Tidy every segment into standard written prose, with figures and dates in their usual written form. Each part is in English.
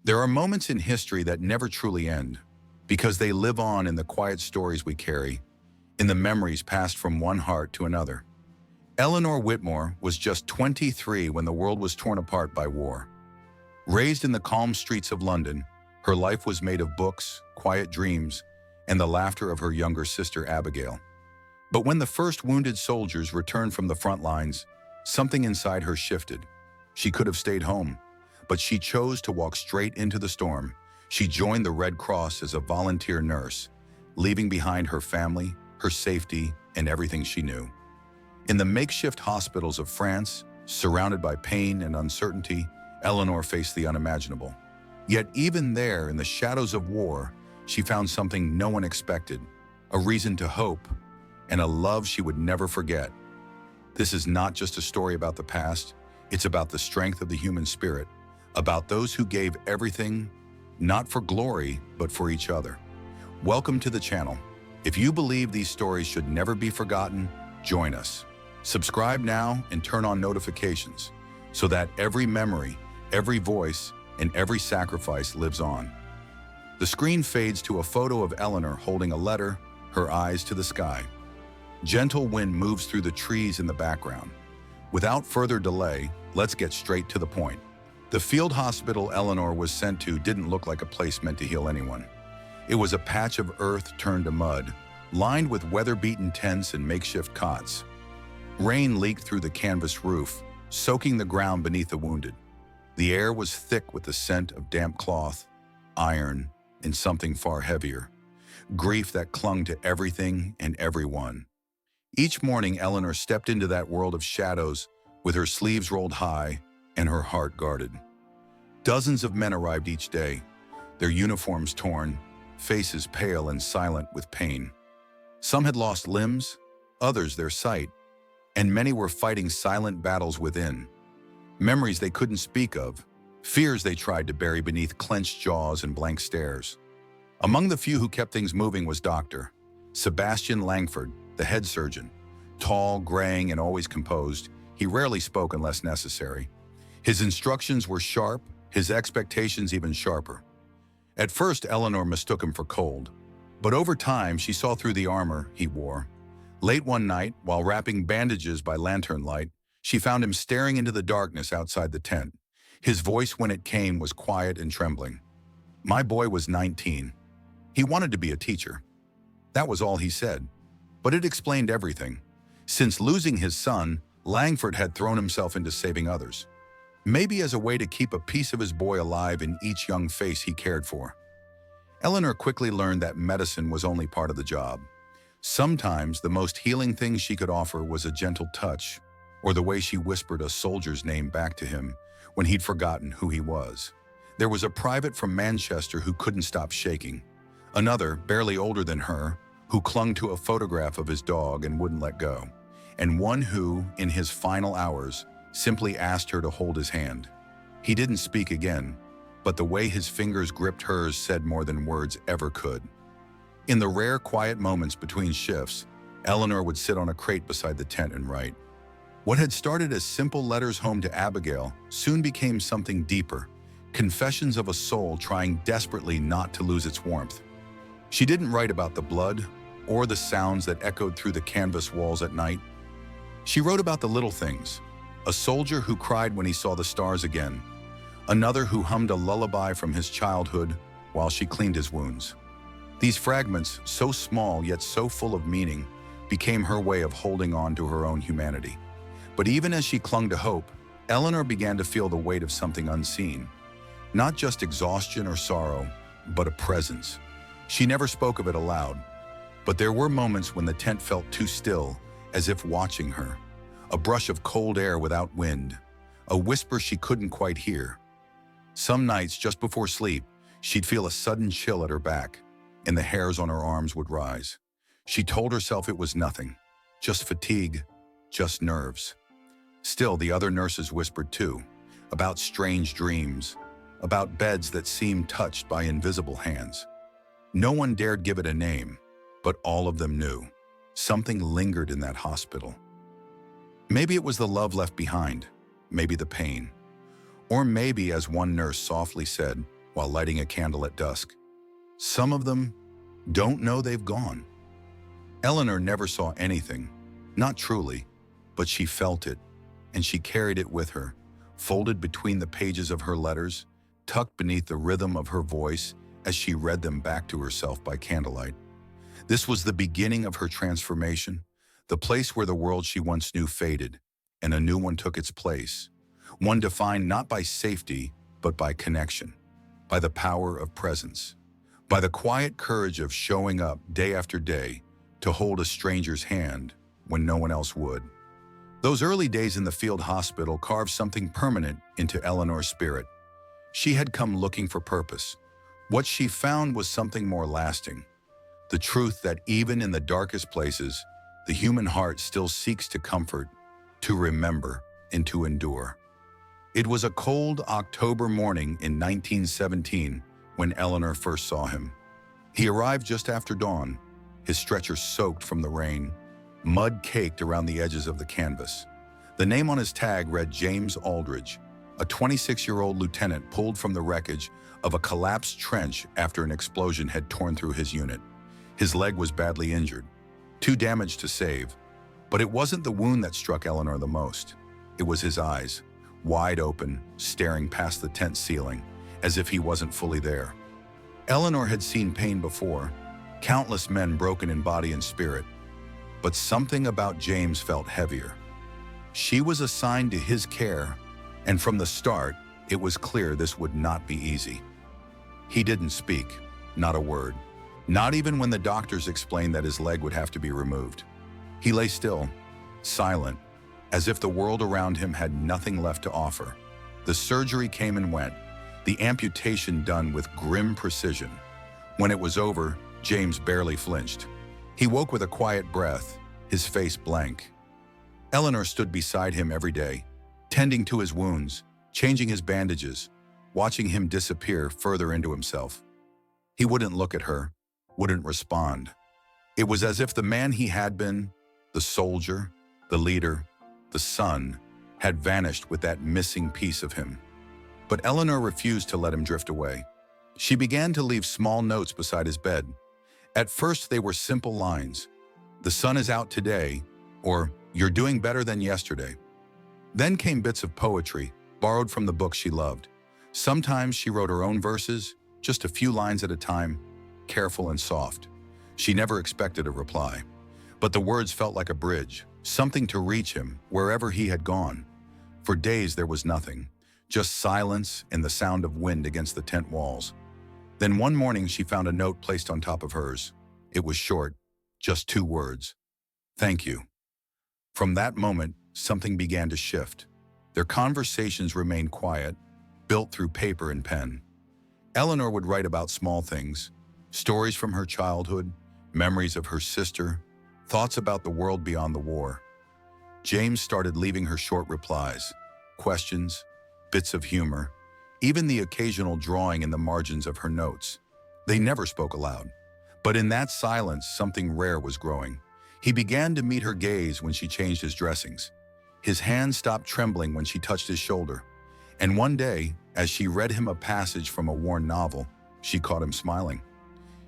There are moments in history that never truly end, because they live on in the quiet stories we carry, in the memories passed from one heart to another. Eleanor Whitmore was just 23 when the world was torn apart by war. Raised in the calm streets of London, her life was made of books, quiet dreams, and the laughter of her younger sister Abigail. But when the first wounded soldiers returned from the front lines, something inside her shifted. She could have stayed home, but she chose to walk straight into the storm. She joined the Red Cross as a volunteer nurse, leaving behind her family, her safety, and everything she knew. In the makeshift hospitals of France, surrounded by pain and uncertainty, Eleanor faced the unimaginable. Yet even there, in the shadows of war, she found something no one expected, a reason to hope, and a love she would never forget. This is not just a story about the past, it's about the strength of the human spirit, about those who gave everything, not for glory, but for each other. Welcome to the channel. If you believe these stories should never be forgotten, join us. Subscribe now and turn on notifications so that every memory, every voice, and every sacrifice lives on. The screen fades to a photo of Eleanor holding a letter, her eyes to the sky. Gentle wind moves through the trees in the background. Without further delay, let's get straight to the point. The field hospital Eleanor was sent to didn't look like a place meant to heal anyone. It was a patch of earth turned to mud, lined with weather-beaten tents and makeshift cots. Rain leaked through the canvas roof, soaking the ground beneath the wounded. The air was thick with the scent of damp cloth, iron, and something far heavier, grief that clung to everything and everyone. Each morning, Eleanor stepped into that world of shadows with her sleeves rolled high and her heart guarded. Dozens of men arrived each day, their uniforms torn, faces pale and silent with pain. Some had lost limbs, others their sight, and many were fighting silent battles within. Memories they couldn't speak of, fears they tried to bury beneath clenched jaws and blank stares. Among the few who kept things moving was Dr. Sebastian Langford, the head surgeon. Tall, graying, and always composed, he rarely spoke unless necessary. His instructions were sharp, his expectations even sharper. At first, Eleanor mistook him for cold, but over time she saw through the armor he wore. Late one night, while wrapping bandages by lantern light, she found him staring into the darkness outside the tent. His voice, when it came, was quiet and trembling. My boy was 19. He wanted to be a teacher. That was all he said. But it explained everything. Since losing his son, Langford had thrown himself into saving others. Maybe as a way to keep a piece of his boy alive in each young face he cared for. Eleanor quickly learned that medicine was only part of the job. Sometimes the most healing thing she could offer was a gentle touch, or the way she whispered a soldier's name back to him when he'd forgotten who he was. There was a private from Manchester who couldn't stop shaking. Another, barely older than her, who clung to a photograph of his dog and wouldn't let go. And one who, in his final hours, simply asked her to hold his hand. He didn't speak again, but the way his fingers gripped hers said more than words ever could. In the rare quiet moments between shifts, Eleanor would sit on a crate beside the tent and write. What had started as simple letters home to Abigail soon became something deeper, confessions of a soul trying desperately not to lose its warmth. She didn't write about the blood or the sounds that echoed through the canvas walls at night. She wrote about the little things, a soldier who cried when he saw the stars again, another who hummed a lullaby from his childhood while she cleaned his wounds. These fragments, so small yet so full of meaning, became her way of holding on to her own humanity. But even as she clung to hope, Eleanor began to feel the weight of something unseen. Not just exhaustion or sorrow, but a presence. She never spoke of it aloud, but there were moments when the tent felt too still, as if watching her. A brush of cold air without wind, a whisper she couldn't quite hear. Some nights, just before sleep, she'd feel a sudden chill at her back, and the hairs on her arms would rise. She told herself it was nothing, just fatigue, just nerves. Still, the other nurses whispered too, about strange dreams, about beds that seemed touched by invisible hands. No one dared give it a name, but all of them knew. Something lingered in that hospital. Maybe it was the love left behind, maybe the pain. Or maybe, as one nurse softly said, while lighting a candle at dusk. Some of them don't know they've gone. Eleanor never saw anything, not truly, but she felt it, and she carried it with her, folded between the pages of her letters, tucked beneath the rhythm of her voice as she read them back to herself by candlelight. This was the beginning of her transformation, the place where the world she once knew faded, and a new one took its place, one defined not by safety, but by connection, by the power of presence, by the quiet courage of showing up day after day to hold a stranger's hand when no one else would. Those early days in the field hospital carved something permanent into Eleanor's spirit. She had come looking for purpose. What she found was something more lasting. The truth that even in the darkest places, the human heart still seeks to comfort, to remember, and to endure. It was a cold October morning in 1917 when Eleanor first saw him. He arrived just after dawn, his stretcher soaked from the rain, mud caked around the edges of the canvas. The name on his tag read James Alderidge, a 26-year-old lieutenant pulled from the wreckage of a collapsed trench after an explosion had torn through his unit. His leg was badly injured, too damaged to save, but it wasn't the wound that struck Eleanor the most. It was his eyes, wide open, staring past the tent ceiling, as if he wasn't fully there. Eleanor had seen pain before, countless men broken in body and spirit, but something about James felt heavier. She was assigned to his care, and from the start, it was clear this would not be easy. He didn't speak, not a word, not even when the doctors explained that his leg would have to be removed. He lay still, silent, as if the world around him had nothing left to offer. The surgery came and went, the amputation done with grim precision. When it was over, James barely flinched. He woke with a quiet breath, his face blank. Eleanor stood beside him every day, tending to his wounds, changing his bandages, watching him disappear further into himself. He wouldn't look at her, wouldn't respond. It was as if the man he had been, the soldier, the leader, the son, had vanished with that missing piece of him. But Eleanor refused to let him drift away. She began to leave small notes beside his bed. At first, they were simple lines. "The sun is out today," or "You're doing better than yesterday." Then came bits of poetry, borrowed from the books she loved. Sometimes she wrote her own verses, just a few lines at a time, careful and soft. She never expected a reply. But the words felt like a bridge, something to reach him wherever he had gone. For days there was nothing, just silence and the sound of wind against the tent walls. Then one morning she found a note placed on top of hers. It was short, just 2 words. "Thank you." From that moment, something began to shift. Their conversations remained quiet, built through paper and pen. Eleanor would write about small things, stories from her childhood, memories of her sister, thoughts about the world beyond the war. James started leaving her short replies, questions, bits of humor, even the occasional drawing in the margins of her notes. They never spoke aloud, but in that silence, something rare was growing. He began to meet her gaze when she changed his dressings. His hand stopped trembling when she touched his shoulder. And one day, as she read him a passage from a worn novel, she caught him smiling.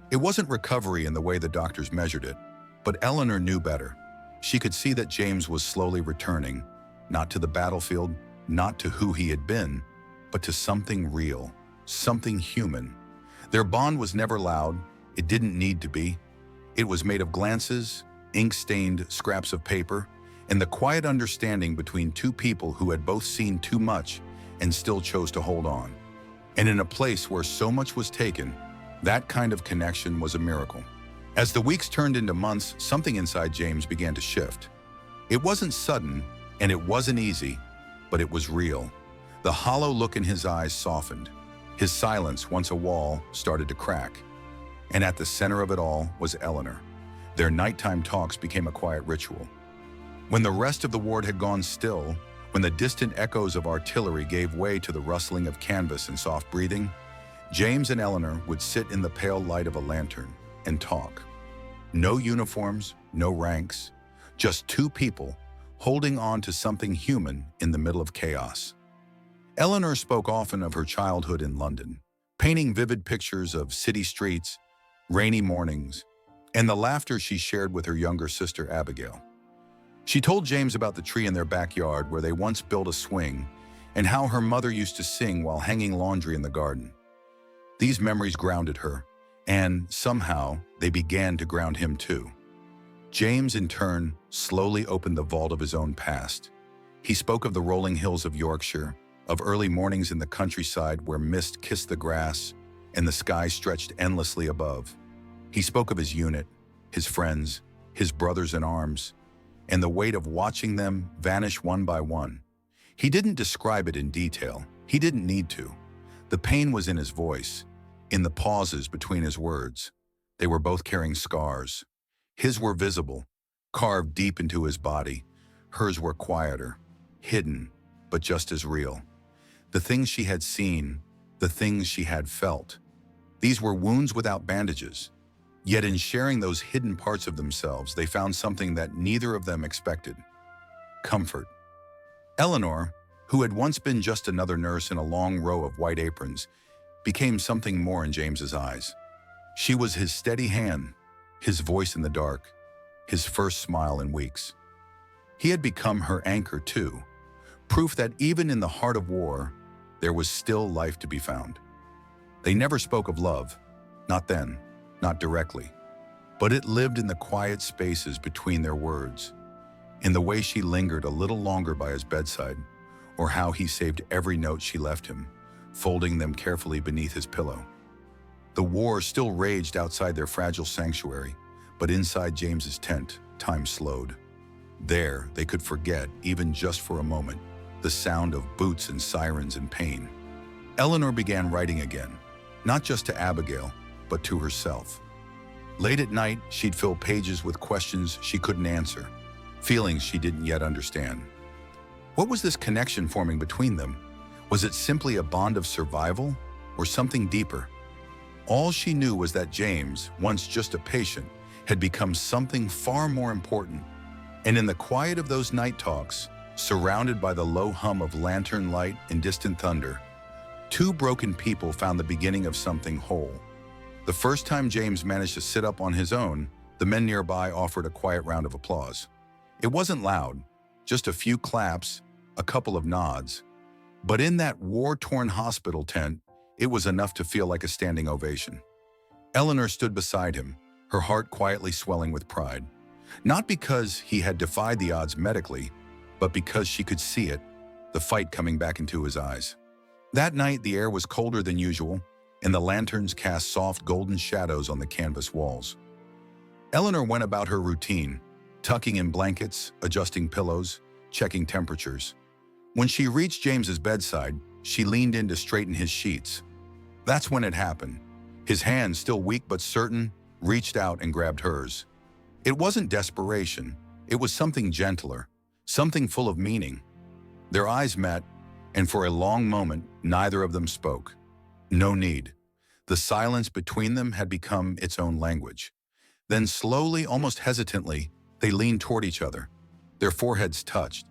It wasn't recovery in the way the doctors measured it, but Eleanor knew better. She could see that James was slowly returning, not to the battlefield, not to who he had been, but to something real, something human. Their bond was never loud. It didn't need to be. It was made of glances, ink-stained scraps of paper, and the quiet understanding between 2 people who had both seen too much and still chose to hold on. And in a place where so much was taken, that kind of connection was a miracle. As the weeks turned into months, something inside James began to shift. It wasn't sudden, and it wasn't easy, but it was real. The hollow look in his eyes softened. His silence, once a wall, started to crack. And at the center of it all was Eleanor. Their nighttime talks became a quiet ritual. When the rest of the ward had gone still, when the distant echoes of artillery gave way to the rustling of canvas and soft breathing, James and Eleanor would sit in the pale light of a lantern and talk. No uniforms, no ranks, just 2 people holding on to something human in the middle of chaos. Eleanor spoke often of her childhood in London, painting vivid pictures of city streets, rainy mornings, and the laughter she shared with her younger sister Abigail. She told James about the tree in their backyard where they once built a swing and how her mother used to sing while hanging laundry in the garden. These memories grounded her, and somehow they began to ground him too. James, in turn, slowly opened the vault of his own past. He spoke of the rolling hills of Yorkshire, of early mornings in the countryside where mist kissed the grass and the sky stretched endlessly above. He spoke of his unit, his friends, his brothers in arms, and the weight of watching them vanish one by one. He didn't describe it in detail. He didn't need to. The pain was in his voice, in the pauses between his words. They were both carrying scars. His were visible, carved deep into his body. Hers were quieter, hidden, but just as real. The things she had seen, the things she had felt. These were wounds without bandages. Yet in sharing those hidden parts of themselves, they found something that neither of them expected: comfort. Eleanor, who had once been just another nurse in a long row of white aprons, became something more in James's eyes. She was his steady hand, his voice in the dark, his first smile in weeks. He had become her anchor too, proof that even in the heart of war, there was still life to be found. They never spoke of love, not then, not directly, but it lived in the quiet spaces between their words, in the way she lingered a little longer by his bedside, or how he saved every note she left him, folding them carefully beneath his pillow. The war still raged outside their fragile sanctuary, but inside James's tent, time slowed. There, they could forget, even just for a moment, the sound of boots and sirens and pain. Eleanor began writing again, not just to Abigail, but to herself. Late at night, she'd fill pages with questions she couldn't answer, feelings she didn't yet understand. What was this connection forming between them? Was it simply a bond of survival, or something deeper? All she knew was that James, once just a patient, had become something far more important. And in the quiet of those night talks, surrounded by the low hum of lantern light and distant thunder, two broken people found the beginning of something whole. The first time James managed to sit up on his own, the men nearby offered a quiet round of applause. It wasn't loud, just a few claps, a couple of nods. But in that war-torn hospital tent, it was enough to feel like a standing ovation. Eleanor stood beside him, her heart quietly swelling with pride. Not because he had defied the odds medically, but because she could see it, the fight coming back into his eyes. That night, the air was colder than usual, and the lanterns cast soft golden shadows on the canvas walls. Eleanor went about her routine, tucking in blankets, adjusting pillows, checking temperatures. When she reached James's bedside, she leaned in to straighten his sheets. That's when it happened. His hand, still weak but certain, reached out and grabbed hers. It wasn't desperation. It was something gentler, something full of meaning. Their eyes met, and for a long moment, neither of them spoke. No need. The silence between them had become its own language. Then slowly, almost hesitantly, they leaned toward each other. Their foreheads touched,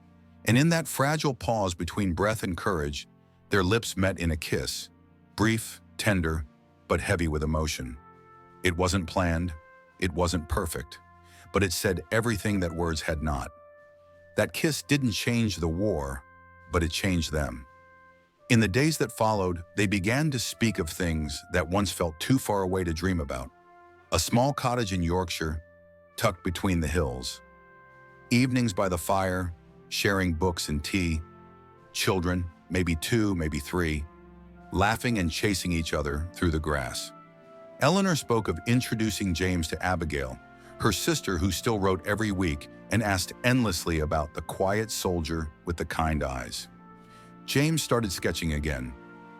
and in that fragile pause between breath and courage, their lips met in a kiss, brief, tender, but heavy with emotion. It wasn't planned, it wasn't perfect, but it said everything that words had not. That kiss didn't change the war, but it changed them. In the days that followed, they began to speak of things that once felt too far away to dream about. A small cottage in Yorkshire, tucked between the hills. Evenings by the fire, sharing books and tea. Children, maybe 2, maybe 3, laughing and chasing each other through the grass. Eleanor spoke of introducing James to Abigail, her sister who still wrote every week and asked endlessly about the quiet soldier with the kind eyes. James started sketching again.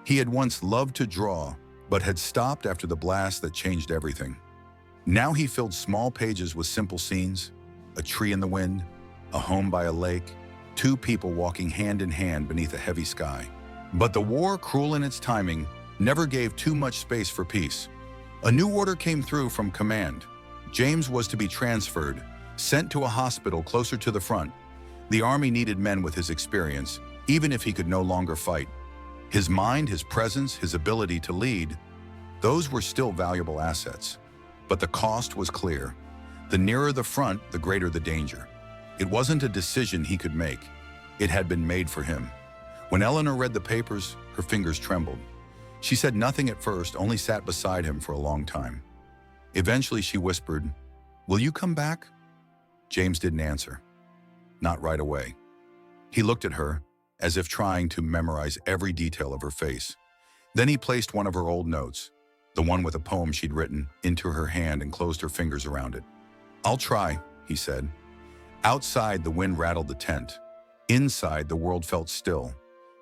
He had once loved to draw, but had stopped after the blast that changed everything. Now he filled small pages with simple scenes: a tree in the wind, a home by a lake, 2 people walking hand in hand beneath a heavy sky. But the war, cruel in its timing, never gave too much space for peace. A new order came through from command. James was to be transferred, sent to a hospital closer to the front. The army needed men with his experience, even if he could no longer fight. His mind, his presence, his ability to lead, those were still valuable assets. But the cost was clear. The nearer the front, the greater the danger. It wasn't a decision he could make. It had been made for him. When Eleanor read the papers, her fingers trembled. She said nothing at first, only sat beside him for a long time. Eventually she whispered, "Will you come back?" James didn't answer. Not right away. He looked at her, as if trying to memorize every detail of her face. Then he placed one of her old notes, the one with a poem she'd written, into her hand and closed her fingers around it. "I'll try," he said. Outside, the wind rattled the tent. Inside, the world felt still.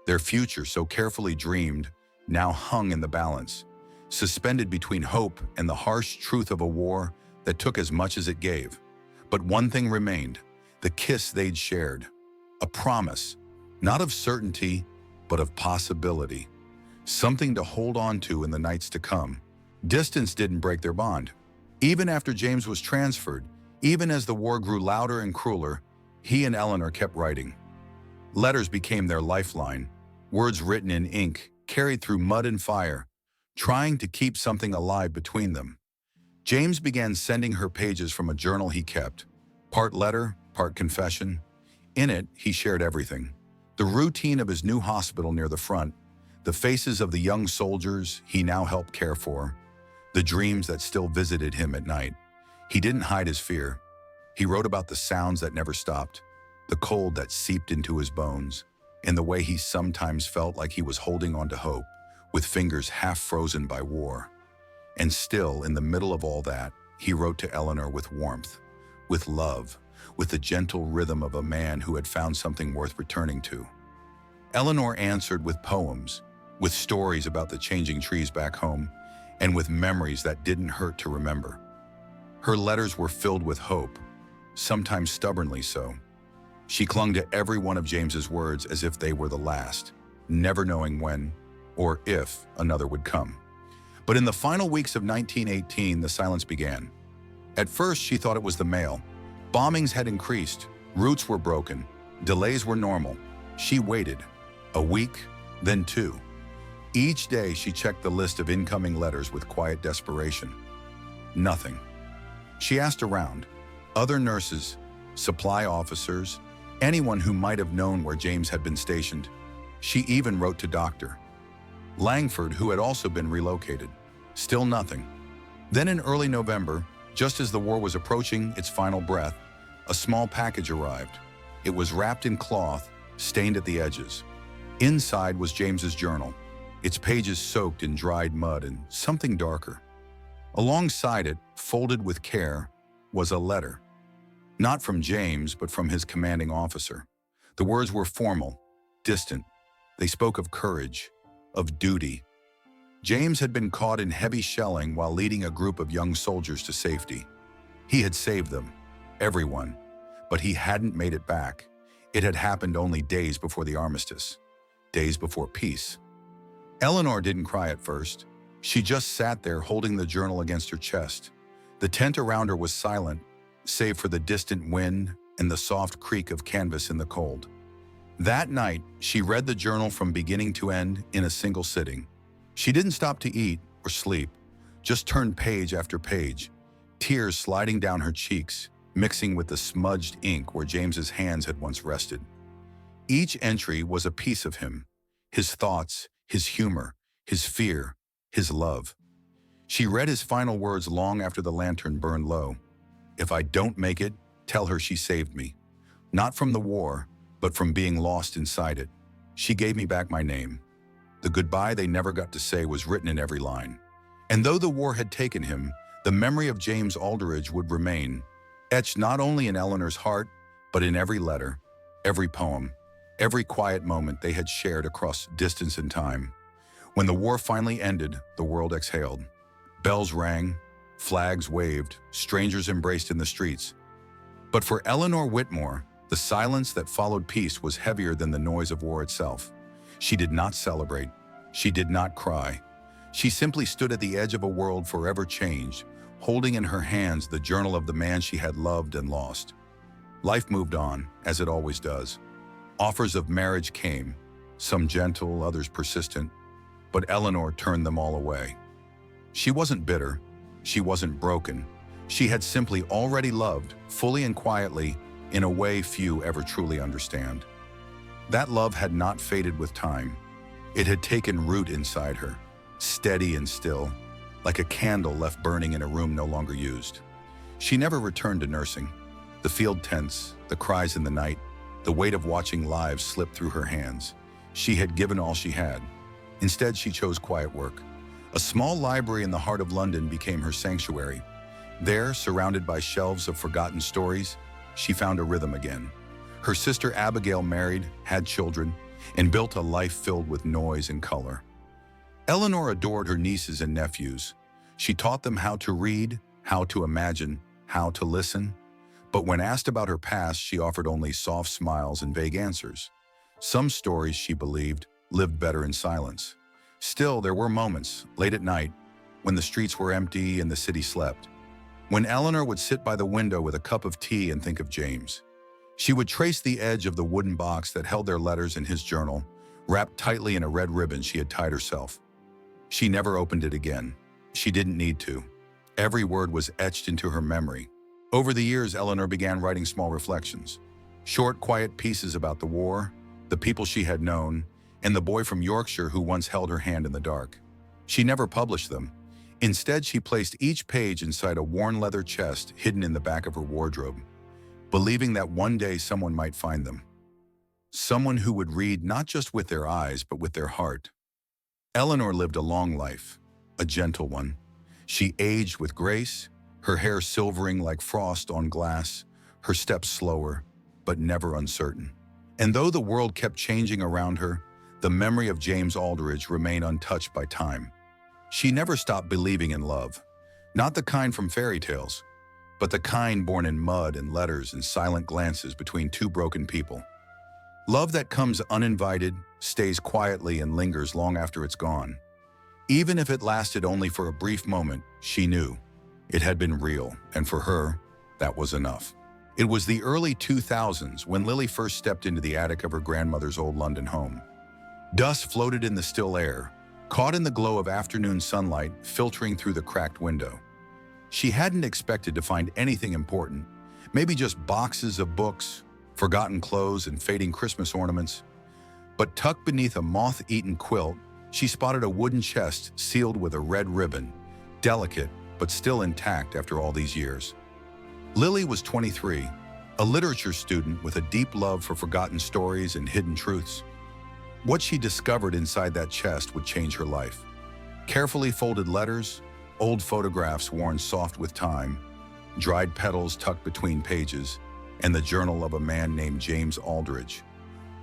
Their future, so carefully dreamed, now hung in the balance, suspended between hope and the harsh truth of a war that took as much as it gave. But one thing remained, the kiss they'd shared. A promise, not of certainty, but of possibility. Something to hold on to in the nights to come. Distance didn't break their bond. Even after James was transferred, even as the war grew louder and crueler, he and Eleanor kept writing. Letters became their lifeline, words written in ink, carried through mud and fire, trying to keep something alive between them. James began sending her pages from a journal he kept, part letter, part confession. In it, he shared everything. The routine of his new hospital near the front, the faces of the young soldiers he now helped care for, the dreams that still visited him at night. He didn't hide his fear. He wrote about the sounds that never stopped, the cold that seeped into his bones, and the way he sometimes felt like he was holding on to hope, with fingers half frozen by war. And still, in the middle of all that, he wrote to Eleanor with warmth, with love, with the gentle rhythm of a man who had found something worth returning to. Eleanor answered with poems, with stories about the changing trees back home, and with memories that didn't hurt to remember. Her letters were filled with hope, sometimes stubbornly so. She clung to every one of James's words as if they were the last, never knowing when or if another would come. But in the final weeks of 1918, the silence began. At first, she thought it was the mail. Bombings had increased, routes were broken, delays were normal. She waited, a week, then two. Each day, she checked the list of incoming letters with quiet desperation. Nothing. She asked around, other nurses, supply officers, anyone who might have known where James had been stationed. She even wrote to Dr. Langford, who had also been relocated. Still nothing. Then in early November, just as the war was approaching its final breath, a small package arrived. It was wrapped in cloth, stained at the edges. Inside was James's journal, its pages soaked in dried mud and something darker. Alongside it, folded with care, was a letter. Not from James, but from his commanding officer. The words were formal, distant. They spoke of courage, of duty. James had been caught in heavy shelling while leading a group of young soldiers to safety. He had saved them, everyone, but he hadn't made it back. It had happened only days before the armistice, days before peace. Eleanor didn't cry at first. She just sat there holding the journal against her chest. The tent around her was silent, save for the distant wind and the soft creak of canvas in the cold. That night, she read the journal from beginning to end in a single sitting. She didn't stop to eat or sleep, just turned page after page, tears sliding down her cheeks, mixing with the smudged ink where James's hands had once rested. Each entry was a piece of him, his thoughts, his humor, his fear, his love. She read his final words long after the lantern burned low. "If I don't make it, tell her she saved me. Not from the war, but from being lost inside it. She gave me back my name." The goodbye they never got to say was written in every line. And though the war had taken him, the memory of James Alderidge would remain, etched not only in Eleanor's heart, but in every letter, every poem, every quiet moment they had shared across distance and time. When the war finally ended, the world exhaled. Bells rang, flags waved, strangers embraced in the streets. But for Eleanor Whitmore, the silence that followed peace was heavier than the noise of war itself. She did not celebrate. She did not cry. She simply stood at the edge of a world forever changed, holding in her hands the journal of the man she had loved and lost. Life moved on, as it always does. Offers of marriage came. some gentle, others persistent, but Eleanor turned them all away. She wasn't bitter. She wasn't broken. She had simply already loved, fully and quietly, in a way few ever truly understand. That love had not faded with time. It had taken root inside her, steady and still, like a candle left burning in a room no longer used. She never returned to nursing. The field tents, the cries in the night, the weight of watching lives slip through her hands. She had given all she had. Instead, she chose quiet work. A small library in the heart of London became her sanctuary. There, surrounded by shelves of forgotten stories, she found a rhythm again. Her sister Abigail married, had children, and built a life filled with noise and color. Eleanor adored her nieces and nephews. She taught them how to read, how to imagine, how to listen. But when asked about her past, she offered only soft smiles and vague answers. Some stories, she believed, lived better in silence. Still, there were moments, late at night, when the streets were empty and the city slept, when Eleanor would sit by the window with a cup of tea and think of James. She would trace the edge of the wooden box that held their letters in his journal, wrapped tightly in a red ribbon she had tied herself. She never opened it again. She didn't need to. Every word was etched into her memory. Over the years, Eleanor began writing small reflections, short, quiet pieces about the war, the people she had known, and the boy from Yorkshire who once held her hand in the dark. She never published them. Instead, she placed each page inside a worn leather chest hidden in the back of her wardrobe, believing that one day someone might find them. Someone who would read not just with their eyes, but with their heart. Eleanor lived a long life, a gentle one. She aged with grace, her hair silvering like frost on glass, her steps slower, but never uncertain. And though the world kept changing around her, the memory of James Alderidge remained untouched by time. She never stopped believing in love, not the kind from fairy tales, but the kind born in mud and letters and silent glances between two broken people. Love that comes uninvited, stays quietly, and lingers long after it's gone. Even if it lasted only for a brief moment, she knew it had been real, and for her, that was enough. It was the early 2000s when Lily first stepped into the attic of her grandmother's old London home. Dust floated in the still air, caught in the glow of afternoon sunlight filtering through the cracked window. She hadn't expected to find anything important, maybe just boxes of books, forgotten clothes, and fading Christmas ornaments. But tucked beneath a moth-eaten quilt, she spotted a wooden chest sealed with a red ribbon, delicate but still intact after all these years. Lily was 23, a literature student with a deep love for forgotten stories and hidden truths. What she discovered inside that chest would change her life. Carefully folded letters, old photographs worn soft with time, dried petals tucked between pages, and the journal of a man named James Alderidge.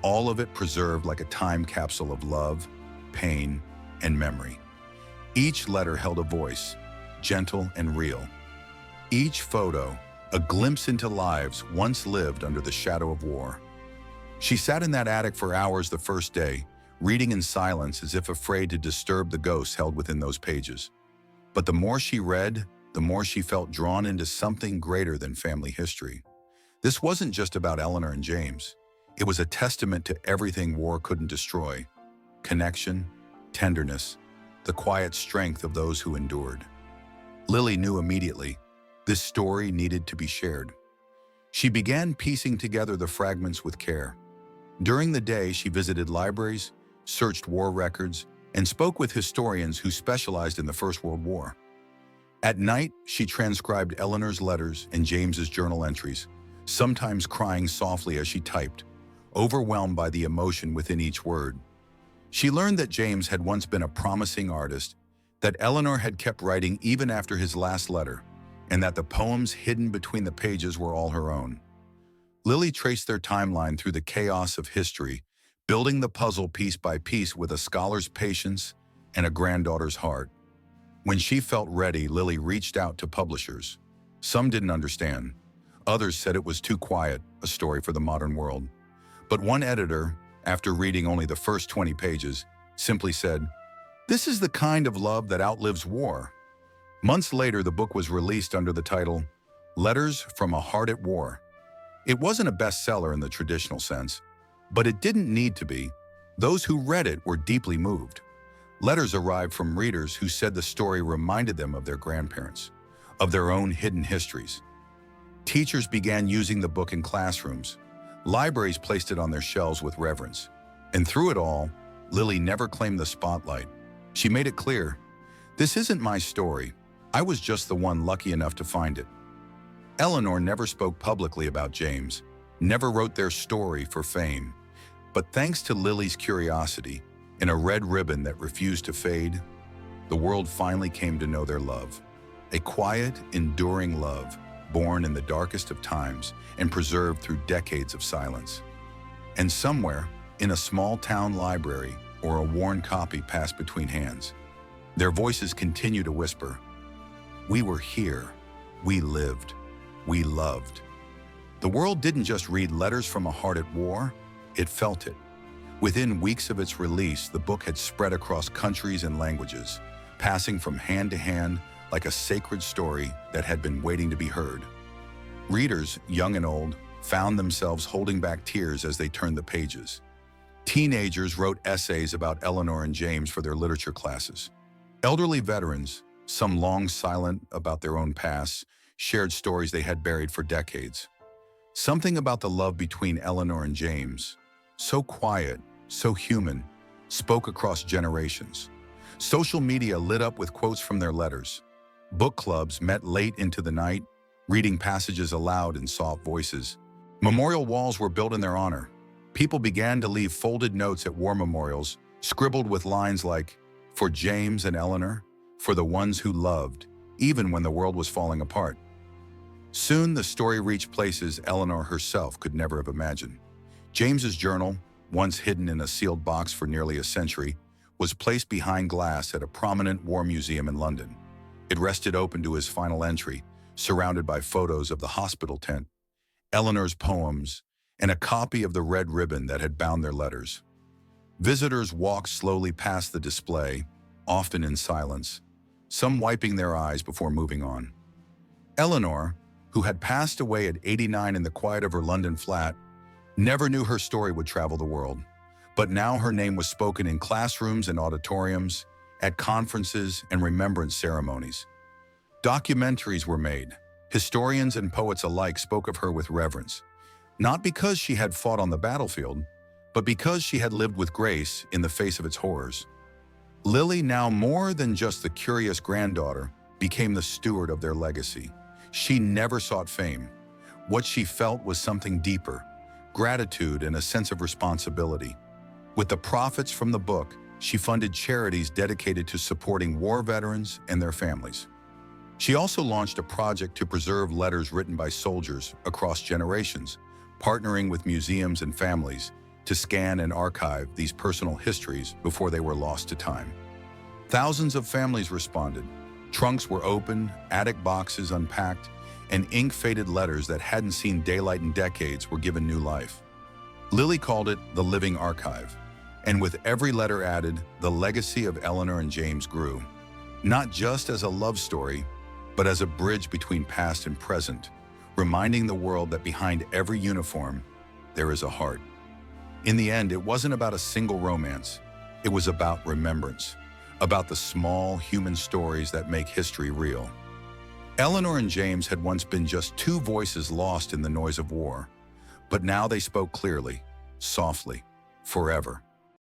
All of it preserved like a time capsule of love, pain, and memory. Each letter held a voice, gentle and real. Each photo, a glimpse into lives once lived under the shadow of war. She sat in that attic for hours the first day, reading in silence as if afraid to disturb the ghosts held within those pages. But the more she read, the more she felt drawn into something greater than family history. This wasn't just about Eleanor and James. It was a testament to everything war couldn't destroy: connection, tenderness, the quiet strength of those who endured. Lily knew immediately this story needed to be shared. She began piecing together the fragments with care. During the day, she visited libraries, searched war records, and spoke with historians who specialized in the First World War. At night, she transcribed Eleanor's letters and James's journal entries, sometimes crying softly as she typed, overwhelmed by the emotion within each word. She learned that James had once been a promising artist, that Eleanor had kept writing even after his last letter, and that the poems hidden between the pages were all her own. Lily traced their timeline through the chaos of history, building the puzzle piece by piece with a scholar's patience and a granddaughter's heart. When she felt ready, Lily reached out to publishers. Some didn't understand. Others said it was too quiet, a story for the modern world. But one editor, after reading only the first 20 pages, simply said, "This is the kind of love that outlives war." Months later, the book was released under the title, Letters from a Heart at War. It wasn't a bestseller in the traditional sense, but it didn't need to be. Those who read it were deeply moved. Letters arrived from readers who said the story reminded them of their grandparents, of their own hidden histories. Teachers began using the book in classrooms. Libraries placed it on their shelves with reverence. And through it all, Lily never claimed the spotlight. She made it clear, "This isn't my story. I was just the one lucky enough to find it." Eleanor never spoke publicly about James, never wrote their story for fame. But thanks to Lily's curiosity, in a red ribbon that refused to fade, the world finally came to know their love. A quiet, enduring love, born in the darkest of times and preserved through decades of silence. And somewhere, in a small town library or a worn copy passed between hands, their voices continue to whisper, "We were here, we lived, we loved." The world didn't just read letters from a heart at war, it felt it. Within weeks of its release, the book had spread across countries and languages, passing from hand to hand like a sacred story that had been waiting to be heard. Readers, young and old, found themselves holding back tears as they turned the pages. Teenagers wrote essays about Eleanor and James for their literature classes. Elderly veterans, some long silent about their own pasts, shared stories they had buried for decades. Something about the love between Eleanor and James, so quiet, so human, spoke across generations. Social media lit up with quotes from their letters. Book clubs met late into the night, reading passages aloud in soft voices. Memorial walls were built in their honor. People began to leave folded notes at war memorials, scribbled with lines like, "For James and Eleanor, for the ones who loved, even when the world was falling apart." Soon the story reached places Eleanor herself could never have imagined. James's journal, once hidden in a sealed box for nearly a century, was placed behind glass at a prominent war museum in London. It rested open to his final entry, surrounded by photos of the hospital tent, Eleanor's poems, and a copy of the red ribbon that had bound their letters. Visitors walked slowly past the display, often in silence, some wiping their eyes before moving on. Eleanor, who had passed away at 89 in the quiet of her London flat, never knew her story would travel the world. But now her name was spoken in classrooms and auditoriums, at conferences and remembrance ceremonies. Documentaries were made. Historians and poets alike spoke of her with reverence, not because she had fought on the battlefield, but because she had lived with grace in the face of its horrors. Lily, now more than just the curious granddaughter, became the steward of their legacy. She never sought fame. What she felt was something deeper, gratitude and a sense of responsibility. With the profits from the book, she funded charities dedicated to supporting war veterans and their families. She also launched a project to preserve letters written by soldiers across generations, partnering with museums and families to scan and archive these personal histories before they were lost to time. Thousands of families responded. Trunks were opened, attic boxes unpacked, and ink-faded letters that hadn't seen daylight in decades were given new life. Lily called it the living archive, and with every letter added, the legacy of Eleanor and James grew, not just as a love story, but as a bridge between past and present, reminding the world that behind every uniform, there is a heart. In the end, it wasn't about a single romance. It was about remembrance, about the small human stories that make history real. Eleanor and James had once been just two voices lost in the noise of war, but now they spoke clearly, softly, forever.